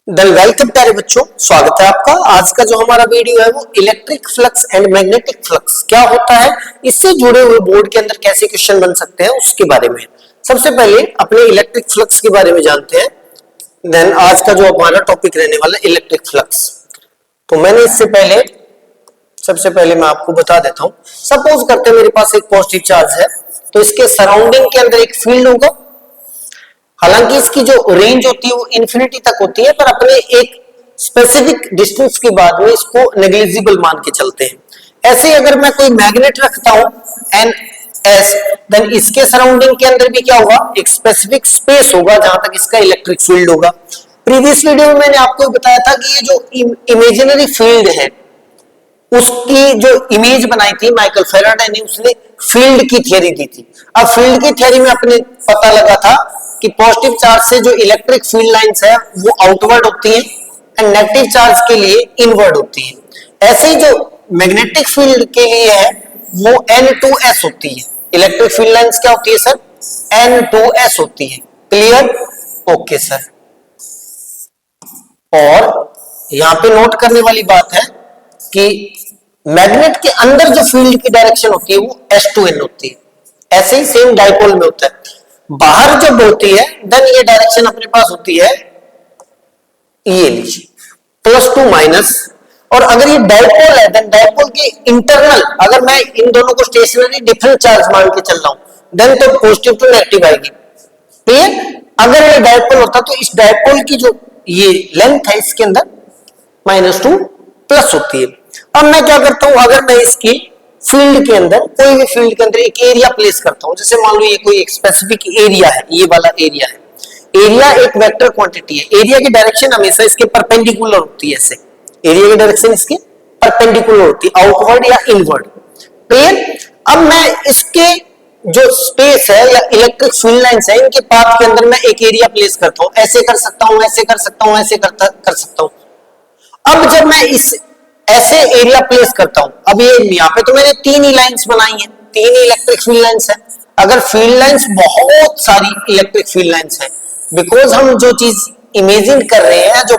Welcome प्यारे बच्चों, स्वागत है आपका। आज का जो हमारा वीडियो है वो electric flux and magnetic flux क्या होता है, इससे जुड़े हुए बोर्ड के अंदर कैसे क्वेश्चन बन सकते हैं उसके बारे में। सबसे पहले अपने इलेक्ट्रिक फ्लक्स के बारे में जानते हैं, देन आज का जो हमारा टॉपिक रहने वाला है इलेक्ट्रिक फ्लक्स। तो मैंने इससे पहले सबसे पहले मैं आपको बता देता हूं। सपोज करते हैं मेरे पास एक पॉजिटिव चार्ज है, तो इसके सराउंडिंग के अंदर एक फील्ड होगा। हालांकि इसकी जो रेंज होती है वो इन्फिनिटी तक होती है, पर अपने एक स्पेसिफिक डिस्टेंस के बाद में इसको नेग्लिजिबल मान के चलते हैं। ऐसे अगर मैं कोई मैग्नेट रखता हूं एन एस, देन इसके सराउंडिंग के अंदर भी क्या होगा, एक स्पेसिफिक स्पेस होगा जहां तक इसका इलेक्ट्रिक फील्ड होगा। प्रीवियस वीडियो में मैंने आपको बताया था कि ये जो इमेजिनरी फील्ड है उसकी जो इमेज बनाई थी माइकल फेराडे ने, उसने फील्ड की थ्योरी दी थी। अब फील्ड की थ्योरी में अपने पता लगा था कि पॉजिटिव चार्ज से जो इलेक्ट्रिक फील्ड लाइंस है वो आउटवर्ड होती हैं एंड नेगेटिव चार्ज के लिए इनवर्ड होती हैं। ऐसे ही जो मैग्नेटिक फील्ड के लिए है वो N2S होती है। इलेक्ट्रिक फील्ड लाइंस क्या होती है सर? N2S होती है। क्लियर? Okay sir. और यहां पे नोट करने वाली बात है कि मैग्नेट के अंदर जो फील्ड की डायरेक्शन होती है वो S2N होती है। ऐसे ही सेम डाइपोल में होता है। बाहर जब होती है देन ये डायरेक्शन अपने पास होती है, ये लीजिए +2 माइनस। और अगर ये डाइपोल है देन डाइपोल के इंटरनल, अगर मैं इन दोनों को स्टेशनरी डिफरेंट चार्ज मान के चल रहा हूं देन तो पॉजिटिव टू नेगेटिव आएगी। क्लियर? अगर ये डाइपोल होता तो इस डाइपोल की जो ये लेंथ है इसके अंदर -2 प्लस होती है। अब मैं क्या करता हूं, अगर मैं इसकी फील्ड के अंदर कोई भी फील्ड के अंदर एक एरिया प्लेस करता हूं, जैसे मान लो ये कोई एक स्पेसिफिक एरिया है, ये वाला एरिया है। एरिया एक वेक्टर क्वांटिटी है। एरिया की डायरेक्शन हमेशा इसके परपेंडिकुलर होती है। ऐसे एरिया की डायरेक्शन इसके परपेंडिकुलर होती है, आउटवर्ड या इनवर्ड। क्लियर? अब मैं इसके जो स्पेस है या इलेक्ट्रिक फील्ड लाइंस है इनके पाथ के अंदर मैं एक एरिया प्लेस करता हूं। ऐसे कर सकता हूं, ऐसे कर सकता हूं, ऐसे कर सकता हूं। अब जब मैं इस ऐसे एरिया प्लेस करता हूं, अब ये यहां पे तो मैंने 3 ही लाइंस बनाई हैं, 3 ही इलेक्ट्रिक फील्ड लाइंस है। अगर फील्ड लाइंस बहुत सारी इलेक्ट्रिक फील्ड लाइंस है, बिकॉज हम जो चीज इमेजिन कर रहे हैं, जो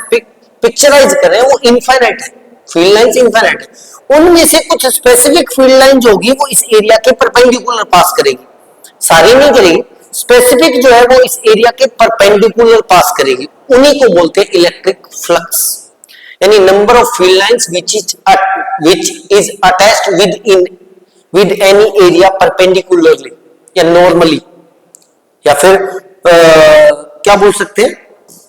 पिक्चराइज कर रहे हैं वो इनफाइनाइट है, फील्ड लाइंस इनफाइनाइट है। उनमें से कुछ स्पेसिफिक फील्ड लाइन जो होगी वो इस एरिया के परपेंडिकुलर पास करेगी, सारी नहीं करेगी। स्पेसिफिक जो है वो इस एरिया के परपेंडिकुलर पास करेगी, उन्हीं को बोलते हैं इलेक्ट्रिक फ्लक्स। यानी number of field lines which is attached with any area perpendicularly या normally, या फिर क्या बोल सकते हैं,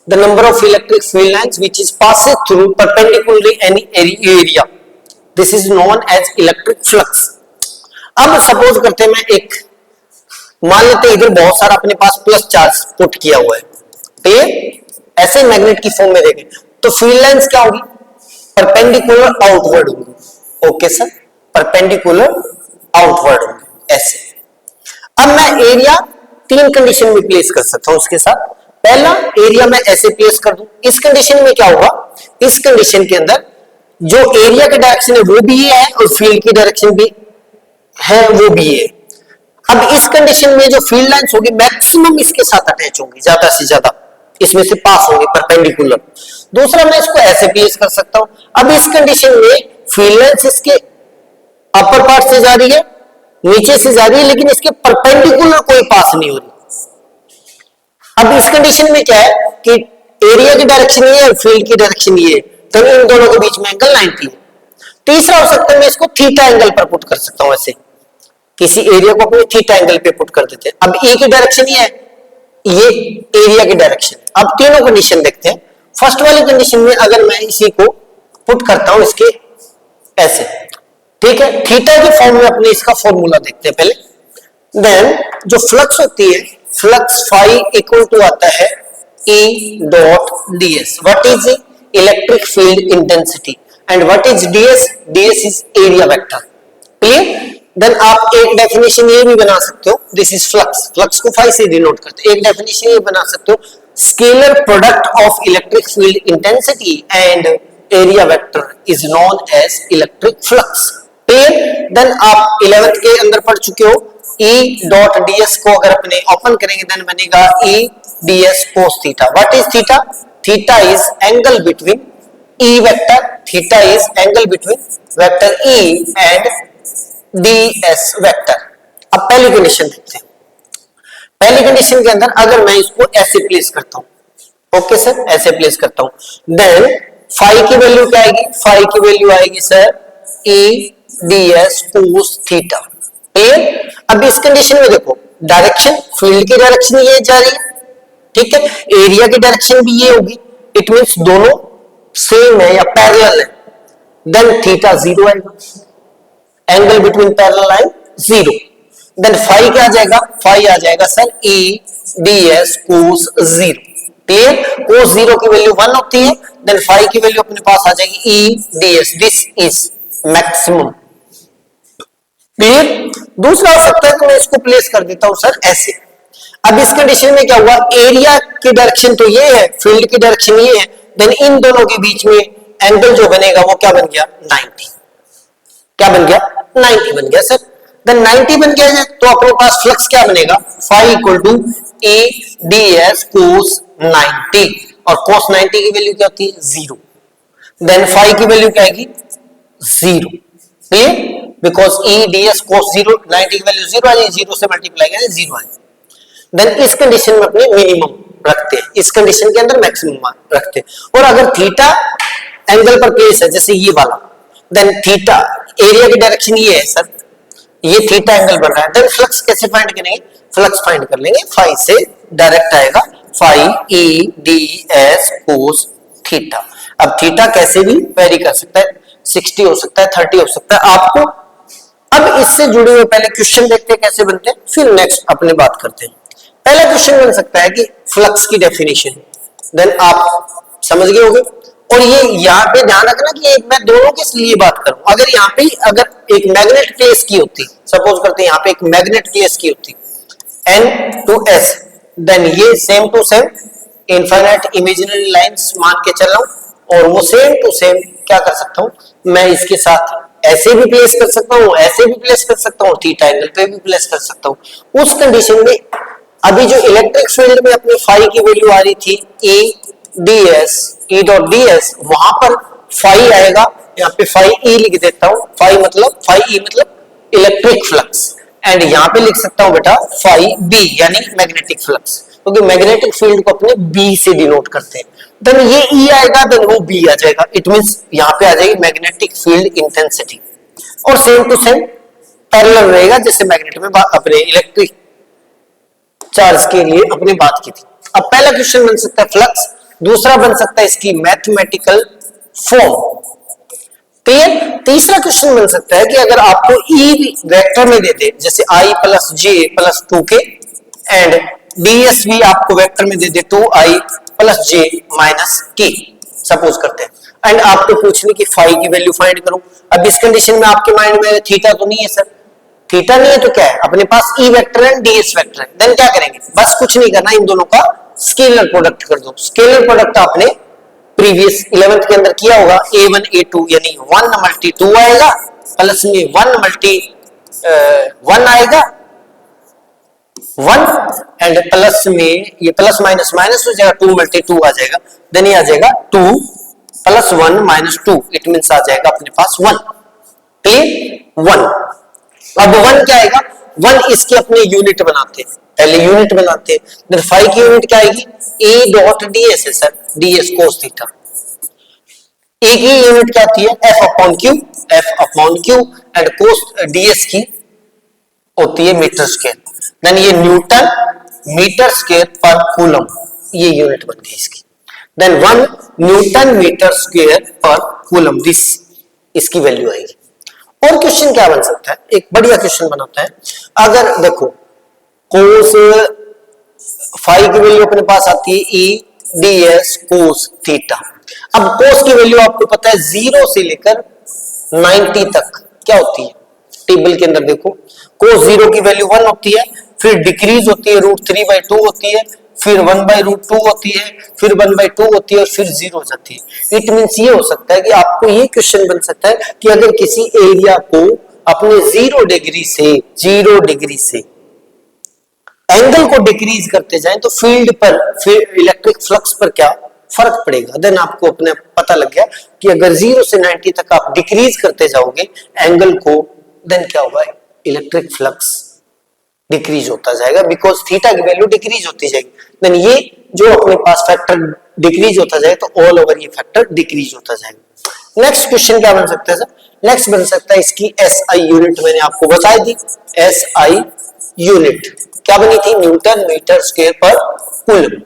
the number of electric field lines which is passes through perpendicularly any area, this is known as electric flux। अब suppose करते हैं मैं एक, मान लेते हैं इधर बहुत सारा अपने पास प्लस चार्ज पुट किया हुआ है, तो ये ऐसे मैग्नेट की फॉर्म में देखें तो फील्ड लाइंस क्या होगी, परपेंडिकुलर आउटवर्ड होगी। ओके सर, परपेंडिकुलर आउटवर्ड होगी ऐसे। अब मैं एरिया 3 कंडीशन में प्लेस कर सकता हूं उसके साथ। पहला एरिया मैं ऐसे प्लेस कर दूं, इस कंडीशन में क्या होगा, इस कंडीशन के अंदर जो एरिया की डायरेक्शन है वो भी ये है और फील्ड की डायरेक्शन भी है वो भी ये। अब इस कंडीशन में जो फील्ड लाइंस होगी मैक्सिमम इसके साथ अटैच होंगी, ज्यादा से ज्यादा इसमें से पास होंगे परपेंडिकुलर। दूसरा मैं इसको ऐसे प्लेस कर सकता हूं। अब इस कंडीशन में फील्ड लाइंस इसके अपर पार्ट से जा रही है, नीचे से जा रही है, लेकिन इसके परपेंडिकुलर कोई पास नहीं हो रही। अब इस कंडीशन में क्या है कि एरिया की डायरेक्शन ये है, फील्ड की डायरेक्शन ये है, तो इन दोनों के बीच में एंगल 90 है। तीसरा हो सकता है मैं इसको थीटा एंगल पर पुट कर सकता हूं, ऐसे किसी एरिया को अपने थीटा एंगल पे पुट कर देते हैं। अब ए की डायरेक्शन ये है, ये एरिया की डायरेक्शन। अब तीनों कंडीशन देखते हैं। फर्स्ट वाली कंडीशन में अगर मैं इसी को पुट करता हूं इसके ऐसे, ठीक है, थीटा के फॉर्म में अपने इसका फॉर्मूला देखते हैं पहले। देन जो फ्लक्स होती है, फ्लक्स फाई इक्वल टू आता है E dot ds। What is electric field intensity and what is ds? ds is area vector. Clear? Then आप एक डेफिनेशन ये भी बना सकते हो, दिस इज फ्लक्स, फ्लक्स को फाई से डिनोट करते हैं। एक डेफिनेशन ये बना सकते हो, scalar product of electric field intensity and area vector is known as electric flux. Clear? Then आप 11th के अंदर पढ़ चुके हो, E डॉट ds को अगर अपने ओपन करेंगे देन बनेगा E ds cos theta. What is theta? Theta is angle between E vector, theta is angle between vector E and D S vector. अब पहली कंडीशन देखते हैं। पहली कंडीशन के अंदर अगर मैं इसको ऐसे प्लेस करता हूं, ओके सर, ऐसे प्लेस करता हूं, देन फाई की वैल्यू क्या आएगी? फाई की वैल्यू आएगी sir E D S cos theta. Clear? अब इस कंडीशन में देखो, डायरेक्शन, फील्ड की डायरेक्शन ये जा रही है, ठीक है, एरिया की डायरेक्शन भी ये होगी, इट मींस दोनों सेम है या पैरेलल है, देन थीटा जीरो आएगा, angle between parallel line zero. Then phi क्या आ जाएगा? फाई आ जाएगा sir E D S cos zero. Clear? Cos zero की वैल्यू 1 होती है, देन फाई की वैल्यू अपने पास आ जाएगी ई D S, this is maximum. Clear? दूसरा हो सकता है कि मैं इसको प्लेस कर देता हूं सर ऐसे। अब इस कंडीशन में क्या हुआ? एरिया की डायरेक्शन तो ये है, फील्ड की डायरेक्शन ये है, देन इन दोनों के बीच में एंगल जो बनेगा वो क्या बन गया? 90। क्या बन गया? 90 बन गया सर। देन 90 बन गया है तो अपने पास फ्लक्स क्या बनेगा? Phi equal to A D S cos 90, और कोस 90 की वैल्यू क्या होती है? जीरो। देन फाई की वैल्यू क्या आएगी? Zero. Clear? Because E D S cos zero, 90 की वैल्यू जीरो आ जाएगी, जीरो से मल्टीप्लाई करें जीरो आ जाएगी। देन इस कंडीशन में अपने मिनिमम रखते हैं, इस कंडीशन के अंदर मैक्सिमम रखते हैं। और अगर थीटा एंगल पर प्लेस है जैसे ये वाला, देन थीटा, एरिया की डायरेक्शन ये है सर, ये थीटा एंगल बन रहा है, देन फ्लक्स कैसे फाइंड करेंगे? फ्लक्स फाइंड कर लेंगे, फाई से डायरेक्ट आएगा, phi E D S cos theta. अब थीटा कैसे भी वेरी कर सकता है, 60 हो सकता है, 30 हो सकता है आपको। अब इससे जुड़े हुए पहले क्वेश्चन देखते हैं कैसे बनते हैं, फिर नेक्स्ट अपने बात करते हैं। पहला क्वेश्चन बन सकता है कि फ्लक्स की डेफिनेशन, देन आप समझ गए होंगे। और ये यहाँ पे ध्यान रखना कि मैं दोनों के लिए बात करूं, अगर यहाँ पे अगर एक मैग्नेट प्लेस की होती, सपोज करते हैं यहाँ पे एक मैग्नेट प्लेस की होती N to S, देन ये same to same infinite imaginary lines मान के चल रहा हूं, और वो सेम टू सेम क्या कर सकता हूं, मैं इसके साथ ऐसे भी प्लेस कर सकता हूं, ऐसे भी प्लेस कर सकता हूं, थीटा एंगल पे भी प्लेस कर सकता हूं। उस कंडीशन में अभी जो इलेक्ट्रिक फील्ड में अपनी फाई की वैल्यू आ रही थी ई D S, E dot D S, वहां पर फाई आएगा, यहाँ पे फाई ई लिख देता हूं, फाई ई मतलब इलेक्ट्रिक फ्लक्स, एंड यहाँ पे लिख सकता हूं बेटा फाई बी यानी मैग्नेटिक फ्लक्स, क्योंकि मैग्नेटिक फील्ड को अपने बी से डिनोट करते हैं। देन ये ई आएगा, देन वो बी आ जाएगा, इट मींस यहाँ पे आ जाएगी मैग्नेटिक फील्ड इंटेंसिटी, और सेम टू सेम पैरेलल रहेगा जैसे मैग्नेट में अपने इलेक्ट्रिक चार्ज के लिए अपनी बात की थी। अब पहला क्वेश्चन बन सकता है फ्लक्स, दूसरा बन सकता है इसकी मैथमेटिकल फॉर्म। क्लियर? तीसरा क्वेश्चन बन सकता है कि अगर आपको ई वेक्टर में दे दे, जैसे I plus J plus 2k, and DS भी आपको वेक्टर में दे दे 2i plus J minus k, suppose करते हैं, एंड आपको पूछने की फाई की वैल्यू फाइंड करूं। अब इस कंडीशन में आपके माइंड में थीटा तो नहीं है सर, थीटा नहीं है तो क्या है, अपने पास E vector and DS vector है, देन क्या करेंगे, बस कुछ नहीं करना, इन दोनों का स्केलर प्रोडक्ट कर दो। स्केलर प्रोडक्ट आपने प्रीवियस 11th के अंदर किया होगा, a1 a2 यानी 1 मल्टी 2 आएगा, प्लस में 1 मल्टी 1 आएगा 1, एंड प्लस में ये प्लस माइनस माइनस हो जाएगा, 2 मल्टी 2 आ जाएगा, देन ये आ जाएगा 2 प्लस 1 माइनस 2, इट मींस आ जाएगा अपने पास 1। क्लियर? 1। अब 1 क्या आएगा, 1 इसकी अपनी यूनिट बनाते हैं, पहले यूनिट बनाते हैं, देन फाई की यूनिट क्या आएगी, ए डॉट डीएस है सर, डीएस कोस थीटा। ए की यूनिट क्या आती है, F upon Q, and cos DS की होती है मीटर स्क्वायर, देन ये न्यूटन मीटर स्क्वायर पर कूलम, ये यूनिट बन गई इसकी, देन 1 न्यूटन मीटर स्क्वायर पर कूलम, दिस इसकी वैल्यू आएगी। और क्वेश्चन क्या बन सकता है, एक बढ़िया क्वेश्चन बनाता है, अगर देखो कोस फाई की वैल्यू अपने पास आती है ई डी एस कोस थीटा। अब कोस की वैल्यू आपको पता है 0 से लेकर 90 तक क्या होती है, टेबल के अंदर देखो, कोस 0 की वैल्यू 1 होती है, फिर डिक्रीज होती है √3/2 होती है, फिर 1/√2 होती है, फिर 1/2 होती है, और फिर 0 हो जाती है। इट मींस ये हो सकता है कि आपको ये क्वेश्चन बन सकता है कि अगर किसी एरिया को अपने 0 डिग्री से एंगल को डिक्रीज करते जाएं तो फील्ड पर, फिर इलेक्ट्रिक फ्लक्स पर क्या फर्क पड़ेगा। देन आपको अपने पता लग गया कि अगर 0 से 90 तक आप डिक्रीज करते जाओगे एंगल को, देन क्या होगा, इलेक्ट्रिक फ्लक्स डिक्रीज होता जाएगा, बिकॉज थीटा की वैल्यू डिक्रीज होती जाएगी। देन ये जो अपने पास फैक्टर डिक्रीज होता जाए तो ऑल ओवर ये फैक्टर डिक्रीज होता जाएगा। नेक्स्ट क्वेश्चन क्या बन सकता है सर? नेक्स्ट बन सकता है इसकी एसआई यूनिट, मैंने आपको बता दी। एसआई यूनिट क्या बनी थी? न्यूटन मीटर स्क्वायर पर कूलम,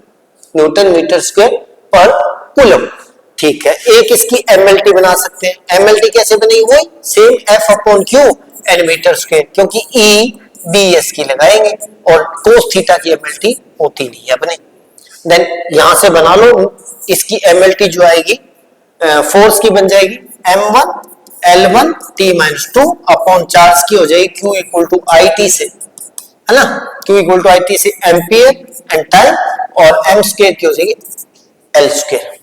न्यूटन मीटर स्क्वायर पर कूलम। ठीक है, एक इसकी एमएलटी बना सकते हैं। एमएलटी कैसे बनेगी? वो same F upon Q N metre square, क्योंकि ई डी एस की लगाएंगे और कोस थीटा की एमएलटी होती नहीं है अपने। देन यहां से बना लो, इसकी एमएलटी जो आएगी फोर्स की बन जाएगी m1 L1 T-2 upon charge की हो जाएगी Q इक्वल टू IT से, है ना, Q इक्वल टू IT से एम्पियर एंड टाइम, और m स्क्वायर की हो जाएगी L स्क्वायर।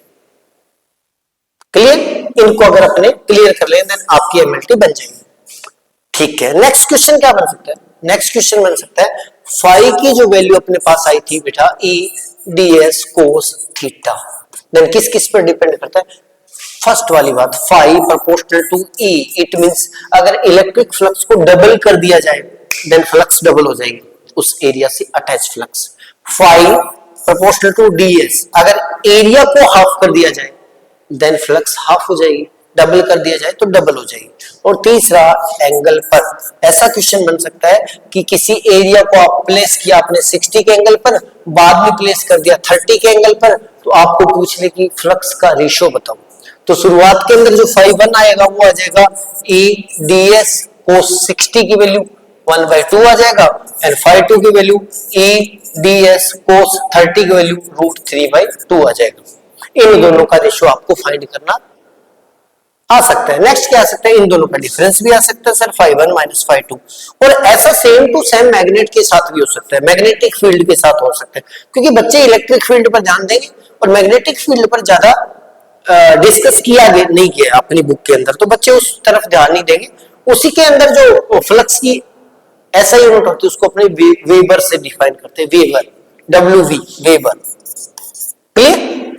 क्लियर? इनको अगर अपने क्लियर कर लें देन आपकी एमएलटी बन जाएगी। ठीक है, नेक्स्ट क्वेश्चन क्या बन सकता है? नेक्स्ट क्वेश्चन बन सकता है फाई की जो वैल्यू अपने पास आई थी बेटा E ds cos theta, then किस किस पर डिपेंड करता है? फर्स्ट वाली बात, phi proportional to E, it means अगर इलेक्ट्रिक फ्लक्स को डबल कर दिया जाए देन फ्लक्स डबल हो जाएगी उस एरिया से attach flux. Phi proportional to ds, अगर एरिया को हाफ कर दिया जाए देन फ्लक्स हाफ हो जाएगी, डबल कर दिया जाए तो डबल हो जाएगी। और तीसरा एंगल पर, ऐसा क्वेश्चन बन सकता है कि किसी एरिया को आप प्लेस किया आपने 60 के एंगल पर, बाद में प्लेस कर दिया 30 के एंगल पर, तो आपको पूछ ले कि फ्लक्स का रेशियो बताओ। तो शुरुआत के अंदर जो फाई 1 आएगा वो आ जाएगा E ds cos 60 की वैल्यू 1/2 आ जाएगा, एंड फाई 2 की वैल्यू E ds cos 30 की वैल्यू √3/2 आ जाएगा। इन दोनों का रेशियो आपको फाइंड करना आ सकता है। नेक्स्ट क्या आ सकता है? इन दोनों का डिफरेंस भी आ सकता है सर, फाई 1 माइनस फाई 2। और ऐसा सेम टू सेम मैग्नेट के साथ भी हो सकता है, मैग्नेटिक फील्ड के साथ हो सकता है, क्योंकि बच्चे इलेक्ट्रिक फील्ड पर ध्यान देंगे और मैग्नेटिक फील्ड पर ज्यादा डिस्कस किया नहीं किया अपनी बुक के अंदर, तो बच्चे उस तरफ ध्यान नहीं देंगे। उसी के अंदर जो फ्लक्स की ऐसा यूनिट होती है उसको अपने वेबर से डिफाइन करते हैं, वेबर, WV, वेबर। क्लियर?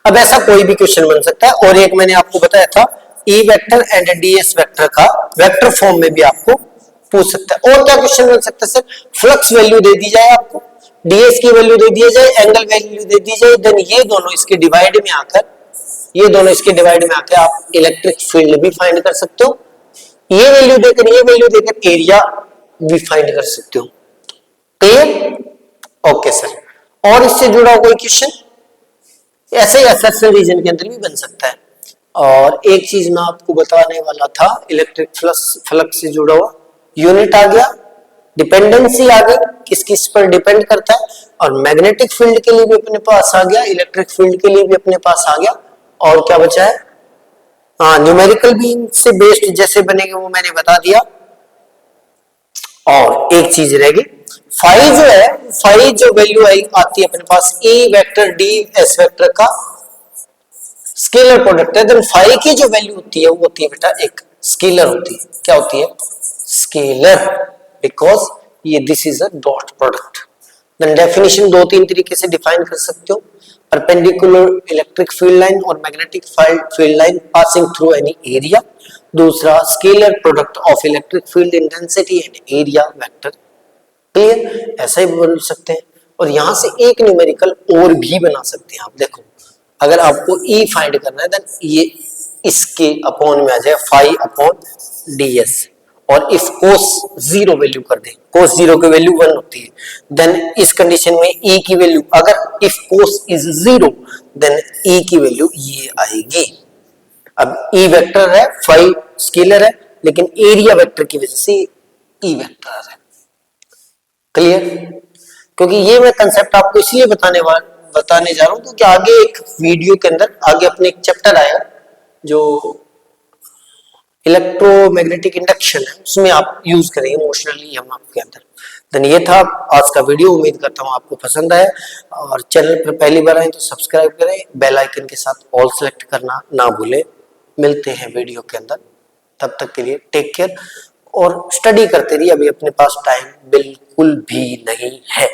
अब ऐसा कोई भी क्वेश्चन बन सकता है। और एक मैंने आपको बताया था E vector and DS vector का वेक्टर फॉर्म में भी आपको पूछ सकता है। और क्या क्वेश्चन बन सकता है सर? फ्लक्स वैल्यू दे दी जाए आपको, DS की वैल्यू दे दी जाए, एंगल वैल्यू दे दी जाए, देन ये दोनों इसके डिवाइड में आकर आप इलेक्ट्रिक फील्ड भी फाइंड कर सकते हो। ये वैल्यू देकर एरिया भी फाइंड कर सकते हो। क्लियर? Okay sir. और इससे जुड़ा हुआ कोई क्वेश्चन ऐसे ही एफएसएल रीजन के अंदर भी बन सकता है। और एक चीज मैं आपको बताने वाला था, इलेक्ट्रिक फ्लक्स से जुड़ा हुआ यूनिट आ गया, डिपेंडेंसी आ गई, किस किस पर डिपेंड करता है, और मैग्नेटिक फील्ड के लिए भी अपने पास आ गया, इलेक्ट्रिक फील्ड के लिए भी अपने पास आ गया। और क्या बचा है? हाँ, न्यूमेरिकल बीइंग से बेस्ड जैसे बनेगा वो मैंने बता दिया। और एक चीज रहेगी, फाई जो है, फाई जो वैल्यू आती है अपने पास E वेक्टर ds वेक्टर का स्केलर प्रोडक्ट है, देन फाई की जो वैल्यू होती है वो होती है बेटा एक स्केलर होती है। क्या होती है? स्केलर, बिकॉज ये this is a dot product. Then definition 2-3 तरीके से डिफाइन कर सकते हो, परपेंडिकुलर इलेक्ट्रिक फील्ड लाइन और magnetic field line passing through any area. दूसरा, scalar product of electric field intensity and area vector. Clear? ऐसा ही बोल सकते हैं। और यहां से एक न्यूमेरिकल और भी बना सकते हैं आप। देखो, अगर आपको E फाइंड करना है देन ये इसके अपॉन में आ जाए फाई अपॉन ds, और इफ cos 0 वैल्यू कर दें, cos 0 की वैल्यू 1 होती है, देन इस कंडीशन में E की वैल्यू, अगर if cos is 0 then E की वैल्यू ये आएगी। अब E वेक्टर है, फाई स्केलर है, लेकिन एरिया वेक्टर की वजह से E वेक्टर है। क्लियर? क्योंकि ये मैं कंसेप्ट आपको इसलिए बताने जा रहा हूं क्योंकि आगे एक वीडियो के अंदर आगे अपने एक चैप्टर आएगा जो इलेक्ट्रोमैग्नेटिक इंडक्शन है, उसमें आप यूज करेंगे इमोशनली हम आपके अंदर। देन ये था आज का वीडियो, उम्मीद करता हूं आपको पसंद आया। और चैनल पर पहली बार आए तो सब्सक्राइब करें, बेल आइकन के साथ ऑल सेलेक्ट करना ना भूलें। मिलते हैं वीडियो के अंदर, तब तक के लिए टेक केयर और स्टडी करते रहिए। अभी अपने पास टाइम बिल्कुल भी नहीं है।